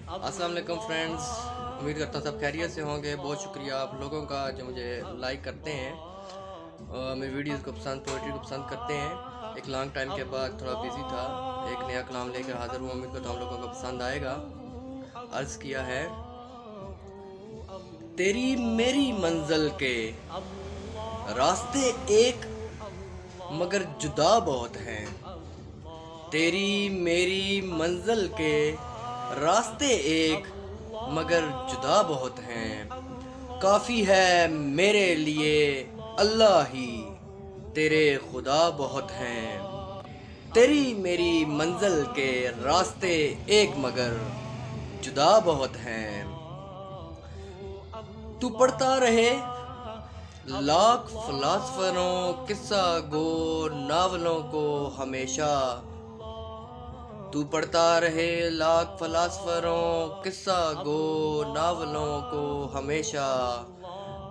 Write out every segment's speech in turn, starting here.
अस्सलाम वालेकुम फ्रेंड्स, उम्मीद करता हूँ सब खैरियत से होंगे। बहुत शुक्रिया आप लोगों का जो मुझे लाइक करते हैं और मेरी वीडियोस को पसंद, पोइट्री को पसंद करते हैं। एक लॉन्ग टाइम के बाद थोड़ा बिजी था, एक नया कलाम लेकर हाजिर हुआ। उम्मीद करता हूँ आप लोगों को पसंद आएगा। अर्ज़ किया है, तेरी मेरी मंजिल के रास्ते एक मगर जुदा बहुत हैं। तेरी मेरी मंजिल के रास्ते एक मगर जुदा बहुत हैं। काफ़ी है मेरे लिए अल्लाह ही, तेरे खुदा बहुत हैं। तेरी मेरी मंजिल के रास्ते एक मगर जुदा बहुत हैं। तू पढ़ता रहे लाख फिलासफरों किस्सा गो नावलों को हमेशा। तू पढ़ता रहे लाख फिलासफरों किस्सा गो नावलों को हमेशा।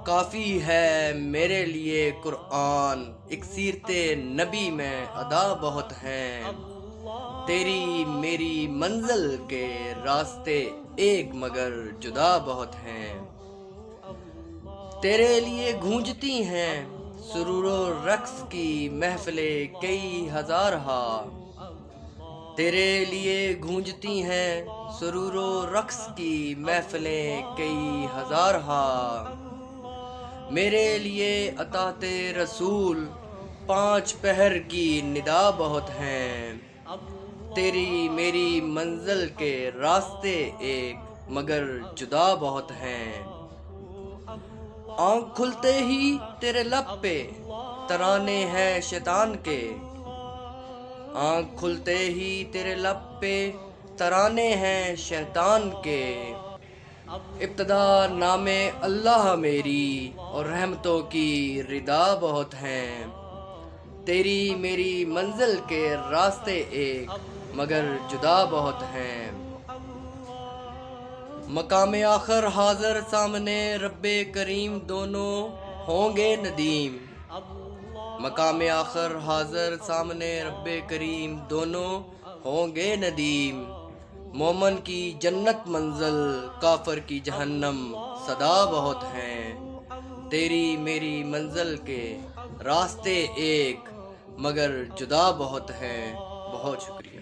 काफ़ी है मेरे लिए कुरान, एक सीरते नबी में अदा बहुत हैं। तेरी मेरी मंजिल के रास्ते एक मगर जुदा बहुत हैं। तेरे लिए गूंजती हैं सुरूरो रक्स की महफिलें कई हजार हा। तेरे लिए गूंजती हैं सुरूरो रक्स की महफिलें कई हजार हा। मेरे लिए अताते रसूल पांच पहर की निदा बहुत हैं। तेरी मेरी मंजिल के रास्ते एक मगर जुदा बहुत हैं। आँख खुलते ही तेरे लब पे तराने हैं शैतान के। आँख खुलते ही तेरे लब पे तराने हैं शैतान के। इब्तदा नामे अल्लाह मेरी और रहमतों की रिदा बहुत हैं। तेरी मेरी मंजिल के रास्ते एक मगर जुदा बहुत हैं। मकामे आखिर हाज़िर सामने रब्बे करीम दोनों होंगे नदीम। मकामे आखिर हाज़िर सामने रब्बे करीम दोनों होंगे नदीम। मोमन की जन्नत मंजिल काफिर की जहन्नम सदा बहुत हैं। तेरी मेरी मंजिल के रास्ते एक मगर जुदा बहुत हैं। बहुत शुक्रिया।